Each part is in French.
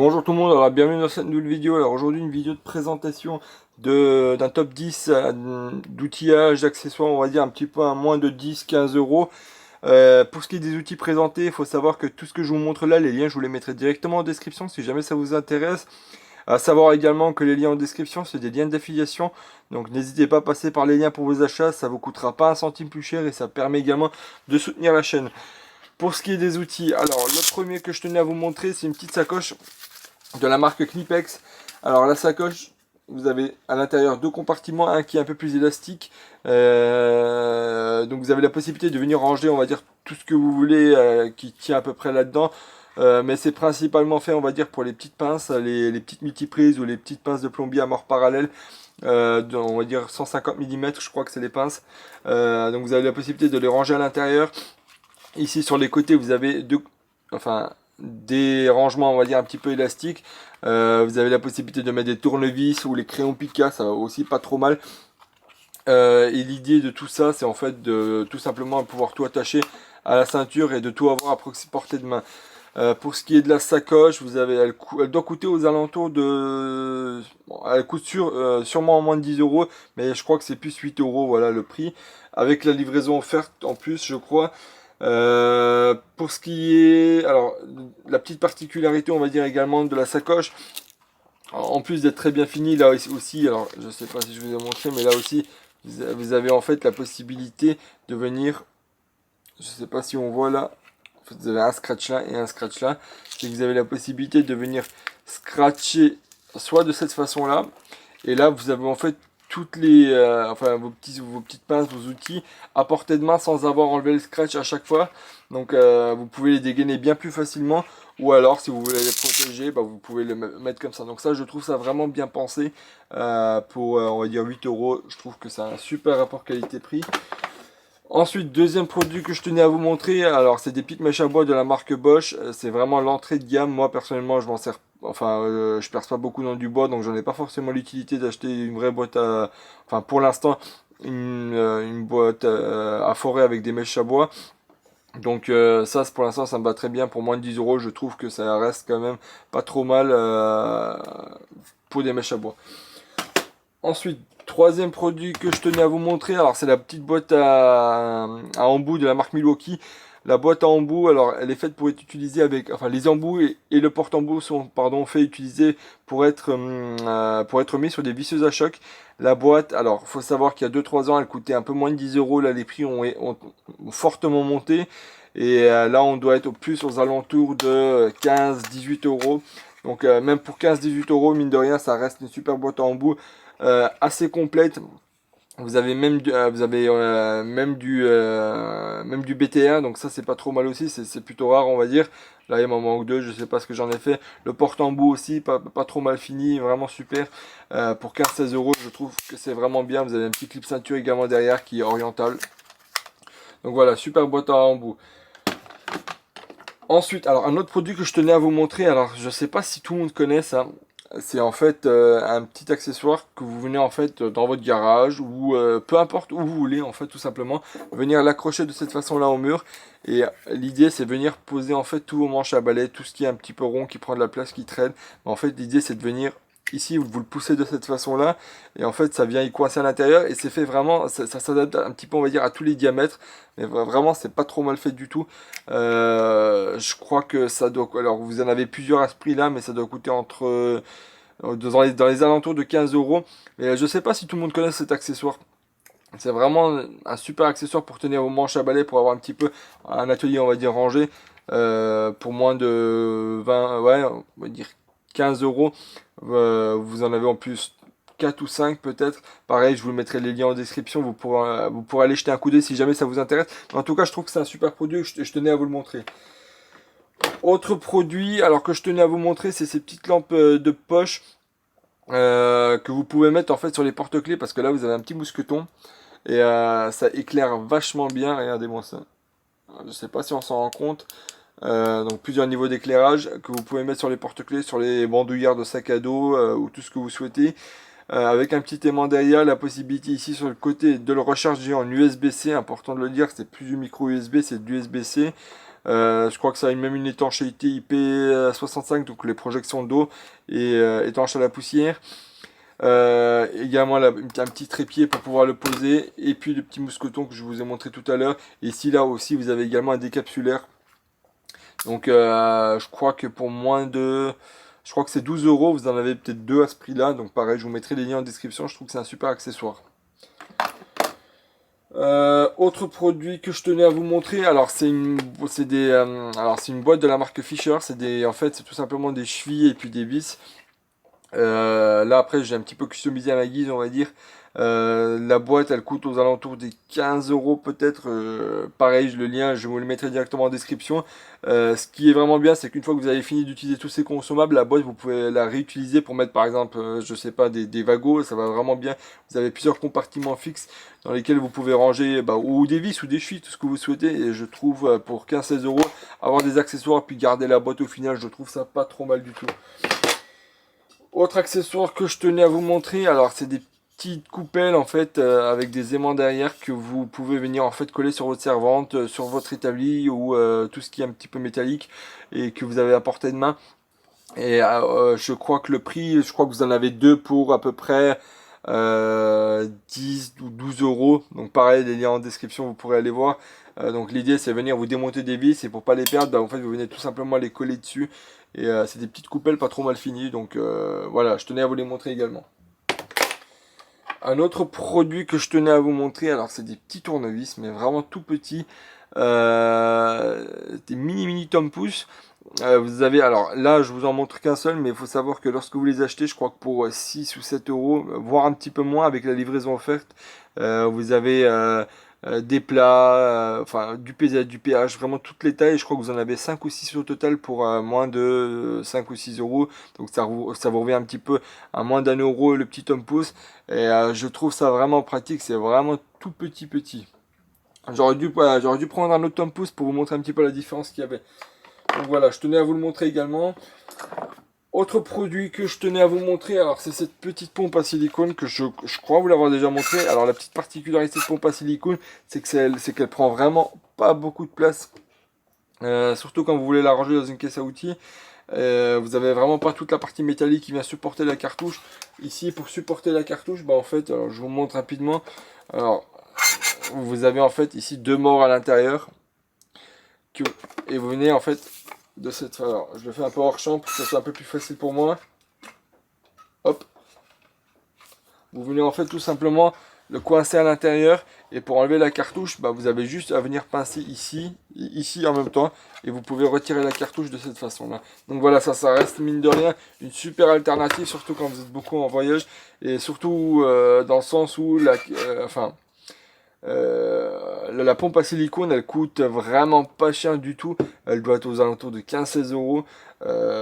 Bonjour tout le monde, alors bienvenue dans cette nouvelle vidéo. Alors aujourd'hui une vidéo de présentation d'un top 10 d'outillage, d'accessoires, on va dire un petit peu à moins de 10-15 euros. Pour ce qui est des outils présentés, il faut savoir que tout ce que je vous montre là, les liens je vous les mettrai directement en description si jamais ça vous intéresse. À savoir également que les liens en description c'est des liens d'affiliation, donc n'hésitez pas à passer par les liens pour vos achats, ça vous coûtera pas un centime plus cher et ça permet également de soutenir la chaîne. Pour ce qui est des outils, alors le premier que je tenais à vous montrer, c'est une petite sacoche de la marque Knipex. Alors la sacoche, vous avez à l'intérieur deux compartiments, un qui est un peu plus élastique. Donc vous avez la possibilité de venir ranger, on va dire, tout ce que vous voulez qui tient à peu près là-dedans. Mais c'est principalement fait, on va dire, pour les petites pinces, les petites multiprises ou les petites pinces de plombier à mort parallèle. On va dire 150 mm, je crois que c'est les pinces. Donc vous avez la possibilité de les ranger à l'intérieur. Ici sur les côtés vous avez des rangements on va dire un petit peu élastiques. Vous avez la possibilité de mettre des tournevis ou les crayons Pica, ça va aussi pas trop mal. Et l'idée de tout ça c'est en fait de tout simplement pouvoir tout attacher à la ceinture et de tout avoir à portée de main. Pour ce qui est de la sacoche, elle doit coûter aux alentours de... Bon, elle coûte sûrement en moins de 10 euros, mais je crois que c'est plus 8 euros, voilà le prix. Avec la livraison offerte en plus, je crois. Pour ce qui est... Alors, la petite particularité, on va dire également de la sacoche, en plus d'être très bien fini, là aussi, alors je sais pas si je vous ai montré, mais là aussi, vous avez en fait la possibilité de venir... Je sais pas si on voit là, vous avez un scratch là et un scratch là, et vous avez la possibilité de venir scratcher soit de cette façon là, et là vous avez en fait toutes les vos petites pinces, vos outils à portée de main sans avoir enlevé le scratch à chaque fois. Donc vous pouvez les dégainer bien plus facilement, ou alors si vous voulez les protéger, vous pouvez les mettre comme ça. Donc ça, je trouve ça vraiment bien pensé pour on va dire 8 euros. Je trouve que c'est un super rapport qualité-prix. Ensuite, deuxième produit que je tenais à vous montrer, alors c'est des petites mèches à bois de la marque Bosch. C'est vraiment l'entrée de gamme. Moi personnellement, je m'en sers, je perce pas beaucoup dans du bois, donc j'en ai pas forcément l'utilité d'acheter une vraie boîte à, pour l'instant, une boîte à forêt avec des mèches à bois. Donc ça, pour l'instant, ça me va très bien. Pour moins de 10 euros, je trouve que ça reste quand même pas trop mal pour des mèches à bois. Ensuite, troisième produit que je tenais à vous montrer, alors c'est la petite boîte à embout de la marque Milwaukee. La boîte à embout, alors elle est faite pour être utilisée avec, les embouts et le porte-embout sont, fait utiliser pour être mis sur des visseuses à choc. La boîte, alors faut savoir qu'il y a 2-3 ans, elle coûtait un peu moins de 10 euros. Là, les prix ont fortement monté. Et là, on doit être au plus aux alentours de 15-18 euros. Donc même pour 15-18 euros, mine de rien, ça reste une super boîte à embout. Assez complète. Vous avez même du BTR, donc ça c'est pas trop mal aussi, c'est plutôt rare on va dire. Là il m'en manque deux, je sais pas ce que j'en ai fait. Le porte-embout aussi, pas trop mal fini, vraiment super. Pour 15-16 euros, je trouve que c'est vraiment bien. Vous avez un petit clip ceinture également derrière qui est oriental. Donc voilà, super boîte à embout. Ensuite, alors un autre produit que je tenais à vous montrer, alors je sais pas si tout le monde connaît ça. C'est en fait un petit accessoire que vous venez en fait dans votre garage ou peu importe où vous voulez en fait tout simplement venir l'accrocher de cette façon là au mur, et l'idée c'est venir poser en fait tous vos manches à balai, tout ce qui est un petit peu rond qui prend de la place, qui traîne. En fait l'idée c'est de venir ici, vous le poussez de cette façon là et en fait ça vient y coincer à l'intérieur, et c'est fait vraiment, ça s'adapte un petit peu on va dire à tous les diamètres, mais vraiment c'est pas trop mal fait du tout. Je crois que ça doit, alors vous en avez plusieurs à ce prix là, mais ça doit coûter entre dans les alentours de 15 euros. Mais je sais pas si tout le monde connaît cet accessoire. C'est vraiment un super accessoire pour tenir vos manches à balai, pour avoir un petit peu un atelier on va dire rangé. Pour moins de 20, ouais, on va dire 15 euros. Vous en avez en plus 4 ou 5 peut-être. Pareil, je vous mettrai les liens en description. Vous pourrez aller jeter un coup d'œil si jamais ça vous intéresse. Mais en tout cas, je trouve que c'est un super produit et je tenais à vous le montrer. Autre produit, alors que je tenais à vous montrer, c'est ces petites lampes de poche que vous pouvez mettre en fait sur les porte-clés, parce que là vous avez un petit mousqueton et ça éclaire vachement bien. Regardez-moi ça. Je sais pas si on s'en rend compte. Donc plusieurs niveaux d'éclairage que vous pouvez mettre sur les porte-clés, sur les bandoulières de sac à dos ou tout ce que vous souhaitez. Avec un petit aimant derrière, la possibilité ici sur le côté de le recharger en USB-C. Important de le dire, c'est plus du micro USB, c'est de l'USB-C. Je crois que ça a même une étanchéité IP65, donc les projections d'eau et étanche à la poussière. Également un petit trépied pour pouvoir le poser, et puis le petit mousqueton que je vous ai montré tout à l'heure. Et ici là aussi vous avez également un décapsuleur. Donc je crois que pour moins de... Je crois que c'est 12 euros, vous en avez peut-être deux à ce prix-là. Donc pareil, je vous mettrai les liens en description, je trouve que c'est un super accessoire. Autre produit que je tenais à vous montrer, alors c'est une boîte de la marque Fisher, en fait c'est tout simplement des chevilles et puis des vis. Là après j'ai un petit peu customisé à ma guise, on va dire. La boîte elle coûte aux alentours des 15 euros peut-être. Pareil, le lien je vous le mettrai directement en description. Ce qui est vraiment bien, c'est qu'une fois que vous avez fini d'utiliser tous ces consommables, la boîte vous pouvez la réutiliser pour mettre par exemple, je sais pas, des wagons, ça va vraiment bien. Vous avez plusieurs compartiments fixes dans lesquels vous pouvez ranger ou des vis ou des chevilles, tout ce que vous souhaitez. Et je trouve pour 15-16 euros, avoir des accessoires puis garder la boîte au final, je trouve ça pas trop mal du tout. Autre accessoire que je tenais à vous montrer, alors c'est des petites coupelles en fait avec des aimants derrière que vous pouvez venir en fait coller sur votre servante, sur votre établi ou tout ce qui est un petit peu métallique et que vous avez à portée de main. Et je crois que le prix, je crois que vous en avez deux pour à peu près 10 ou 12 euros. Donc pareil, les liens en description, vous pourrez aller voir. Donc l'idée c'est venir vous démonter des vis et pour pas les perdre, en fait vous venez tout simplement les coller dessus. Et c'est des petites coupelles pas trop mal finies. Donc voilà, je tenais à vous les montrer également. Un autre produit que je tenais à vous montrer, alors c'est des petits tournevis, mais vraiment tout petits. Des mini tom-pouce. Vous avez, alors là je vous en montre qu'un seul, mais il faut savoir que lorsque vous les achetez, je crois que pour 6 ou 7 euros, voire un petit peu moins avec la livraison offerte, vous avez des plats, enfin du PZ, du pH, vraiment toutes les tailles. Je crois que vous en avez 5 ou 6 au total pour moins de 5 ou 6 euros. Donc ça vous revient un petit peu à moins d'un euro le petit tom pouce. Et je trouve ça vraiment pratique, c'est vraiment tout petit. J'aurais dû prendre un autre tom pouce pour vous montrer un petit peu la différence qu'il y avait. Donc voilà, je tenais à vous le montrer également. Autre produit que je tenais à vous montrer, alors c'est cette petite pompe à silicone que je crois vous l'avoir déjà montré. Alors la petite particularité de pompe à silicone, c'est qu'elle prend vraiment pas beaucoup de place. Surtout quand vous voulez la ranger dans une caisse à outils. Vous avez vraiment pas toute la partie métallique qui vient supporter la cartouche. Ici pour supporter la cartouche, en fait, alors, je vous montre rapidement. Alors vous avez en fait ici deux morts à l'intérieur. Et vous venez en fait de cette... Alors, je le fais un peu hors champ pour que ça soit un peu plus facile pour moi. Hop. Vous venez en fait tout simplement le coincer à l'intérieur. Et pour enlever la cartouche, vous avez juste à venir pincer ici et ici en même temps. Et vous pouvez retirer la cartouche de cette façon-là. Donc voilà, ça reste mine de rien une super alternative, surtout quand vous êtes beaucoup en voyage. Et surtout dans le sens où la pompe à silicone elle coûte vraiment pas cher du tout, elle doit être aux alentours de 15-16 euros.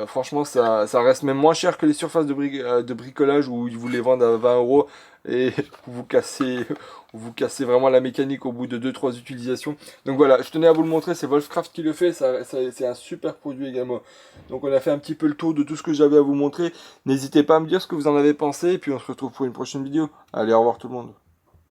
Franchement ça reste même moins cher que les surfaces de bricolage où ils vous les vendent à 20 euros et vous cassez vraiment la mécanique au bout de 2-3 utilisations. Donc voilà, je tenais à vous le montrer, c'est Wolfcraft qui le fait, c'est un super produit également. Donc on a fait un petit peu le tour de tout ce que j'avais à vous montrer. N'hésitez pas à me dire ce que vous en avez pensé et puis on se retrouve pour une prochaine vidéo. Allez, au revoir tout le monde.